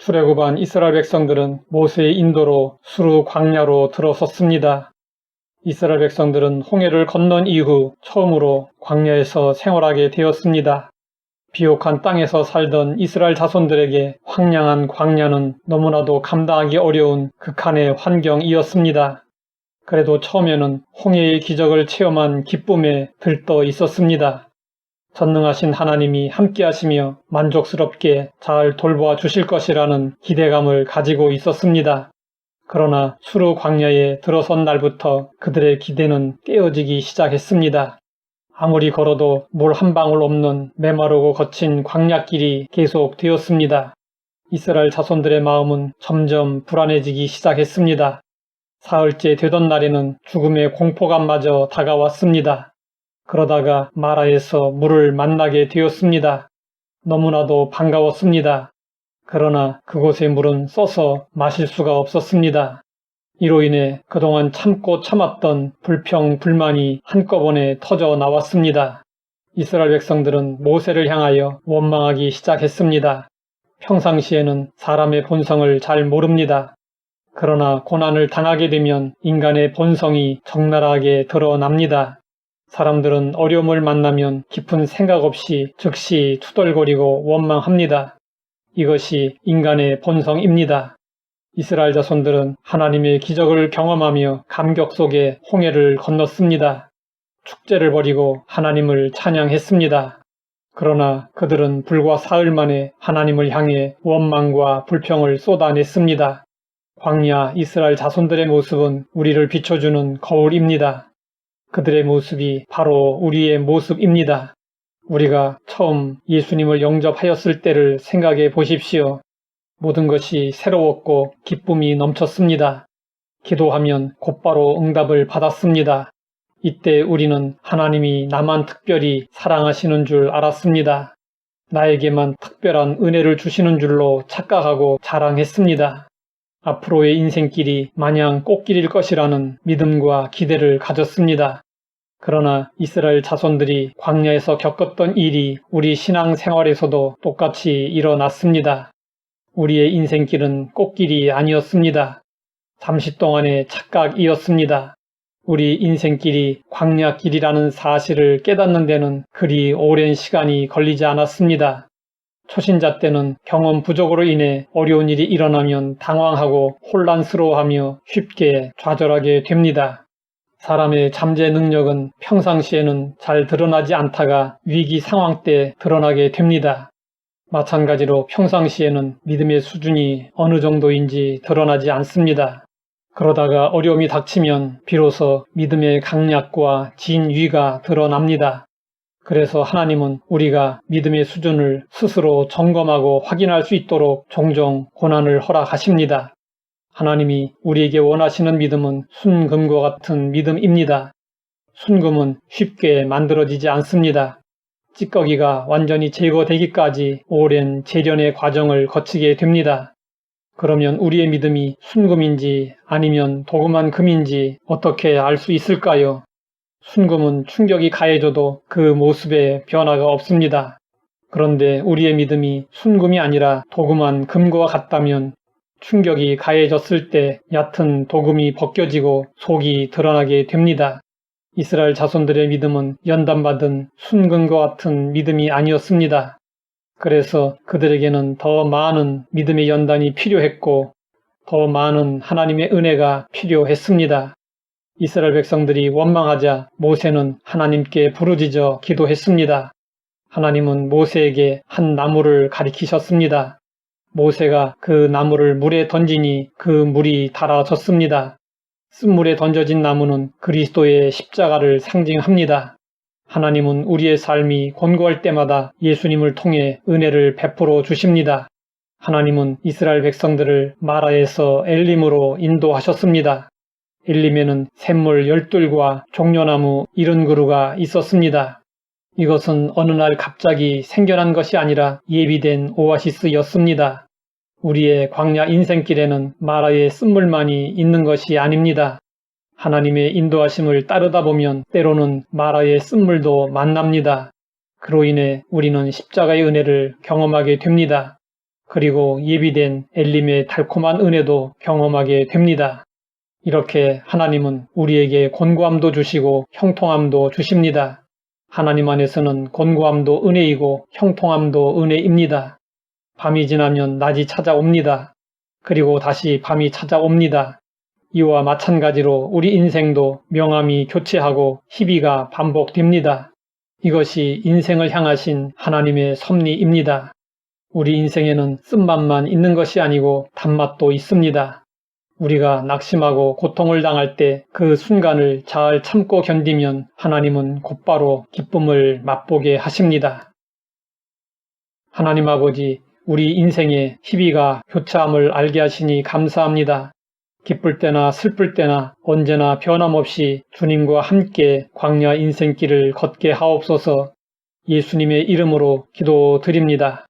출애굽한 이스라엘 백성들은 모세의 인도로 수르 광야로 들어섰습니다. 이스라엘 백성들은 홍해를 건넌 이후 처음으로 광야에서 생활하게 되었습니다. 비옥한 땅에서 살던 이스라엘 자손들에게 황량한 광야는 너무나도 감당하기 어려운 극한의 환경이었습니다. 그래도 처음에는 홍해의 기적을 체험한 기쁨에 들떠 있었습니다. 전능하신 하나님이 함께하시며 만족스럽게 잘 돌보아 주실 것이라는 기대감을 가지고 있었습니다. 그러나 수르 광야에 들어선 날부터 그들의 기대는 깨어지기 시작했습니다. 아무리 걸어도 물 한 방울 없는 메마르고 거친 광야길이 계속되었습니다. 이스라엘 자손들의 마음은 점점 불안해지기 시작했습니다. 사흘째 되던 날에는 죽음의 공포감마저 다가왔습니다. 그러다가 마라에서 물을 만나게 되었습니다. 너무나도 반가웠습니다. 그러나 그곳의 물은 써서 마실 수가 없었습니다. 이로 인해 그동안 참고 참았던 불평, 불만이 한꺼번에 터져 나왔습니다. 이스라엘 백성들은 모세를 향하여 원망하기 시작했습니다. 평상시에는 사람의 본성을 잘 모릅니다. 그러나 고난을 당하게 되면 인간의 본성이 적나라하게 드러납니다. 사람들은 어려움을 만나면 깊은 생각 없이 즉시 투덜거리고 원망합니다. 이것이 인간의 본성입니다. 이스라엘 자손들은 하나님의 기적을 경험하며 감격 속에 홍해를 건넜습니다. 축제를 벌이고 하나님을 찬양했습니다. 그러나 그들은 불과 사흘 만에 하나님을 향해 원망과 불평을 쏟아냈습니다. 광야 이스라엘 자손들의 모습은 우리를 비춰주는 거울입니다. 그들의 모습이 바로 우리의 모습입니다. 우리가 처음 예수님을 영접하였을 때를 생각해 보십시오. 모든 것이 새로웠고 기쁨이 넘쳤습니다. 기도하면 곧바로 응답을 받았습니다. 이때 우리는 하나님이 나만 특별히 사랑하시는 줄 알았습니다. 나에게만 특별한 은혜를 주시는 줄로 착각하고 자랑했습니다. 앞으로의 인생길이 마냥 꽃길일 것이라는 믿음과 기대를 가졌습니다. 그러나 이스라엘 자손들이 광야에서 겪었던 일이 우리 신앙생활에서도 똑같이 일어났습니다. 우리의 인생길은 꽃길이 아니었습니다. 잠시 동안의 착각이었습니다. 우리 인생길이 광야길이라는 사실을 깨닫는 데는 그리 오랜 시간이 걸리지 않았습니다. 초신자 때는 경험 부족으로 인해 어려운 일이 일어나면 당황하고 혼란스러워하며 쉽게 좌절하게 됩니다. 사람의 잠재 능력은 평상시에는 잘 드러나지 않다가 위기 상황 때 드러나게 됩니다. 마찬가지로 평상시에는 믿음의 수준이 어느 정도인지 드러나지 않습니다. 그러다가 어려움이 닥치면 비로소 믿음의 강약과 진위가 드러납니다. 그래서 하나님은 우리가 믿음의 수준을 스스로 점검하고 확인할 수 있도록 종종 고난을 허락하십니다. 하나님이 우리에게 원하시는 믿음은 순금과 같은 믿음입니다. 순금은 쉽게 만들어지지 않습니다. 찌꺼기가 완전히 제거되기까지 오랜 재련의 과정을 거치게 됩니다. 그러면 우리의 믿음이 순금인지 아니면 도금한 금인지 어떻게 알 수 있을까요? 순금은 충격이 가해져도 그 모습에 변화가 없습니다. 그런데 우리의 믿음이 순금이 아니라 도금한 금과 같다면 충격이 가해졌을 때 얕은 도금이 벗겨지고 속이 드러나게 됩니다. 이스라엘 자손들의 믿음은 연단받은 순금과 같은 믿음이 아니었습니다. 그래서 그들에게는 더 많은 믿음의 연단이 필요했고 더 많은 하나님의 은혜가 필요했습니다. 이스라엘 백성들이 원망하자 모세는 하나님께 부르짖어 기도했습니다. 하나님은 모세에게 한 나무를 가리키셨습니다. 모세가 그 나무를 물에 던지니 그 물이 달아졌습니다. 쓴물에 던져진 나무는 그리스도의 십자가를 상징합니다. 하나님은 우리의 삶이 곤고할 때마다 예수님을 통해 은혜를 베풀어 주십니다. 하나님은 이스라엘 백성들을 마라에서 엘림으로 인도하셨습니다. 엘림에는 샘물 12과 종려나무 70그루가 있었습니다. 이것은 어느 날 갑자기 생겨난 것이 아니라 예비된 오아시스였습니다. 우리의 광야 인생길에는 마라의 쓴물만이 있는 것이 아닙니다. 하나님의 인도하심을 따르다 보면 때로는 마라의 쓴물도 만납니다. 그로 인해 우리는 십자가의 은혜를 경험하게 됩니다. 그리고 예비된 엘림의 달콤한 은혜도 경험하게 됩니다. 이렇게 하나님은 우리에게 곤고함도 주시고 형통함도 주십니다. 하나님 안에서는 곤고함도 은혜이고 형통함도 은혜입니다. 밤이 지나면 낮이 찾아옵니다. 그리고 다시 밤이 찾아옵니다. 이와 마찬가지로 우리 인생도 명암이 교체하고 희비가 반복됩니다. 이것이 인생을 향하신 하나님의 섭리입니다. 우리 인생에는 쓴맛만 있는 것이 아니고 단맛도 있습니다. 우리가 낙심하고 고통을 당할 때 그 순간을 잘 참고 견디면 하나님은 곧바로 기쁨을 맛보게 하십니다. 하나님 아버지, 우리 인생의 희비가 교차함을 알게 하시니 감사합니다. 기쁠 때나 슬플 때나 언제나 변함없이 주님과 함께 광야 인생길을 걷게 하옵소서. 예수님의 이름으로 기도드립니다.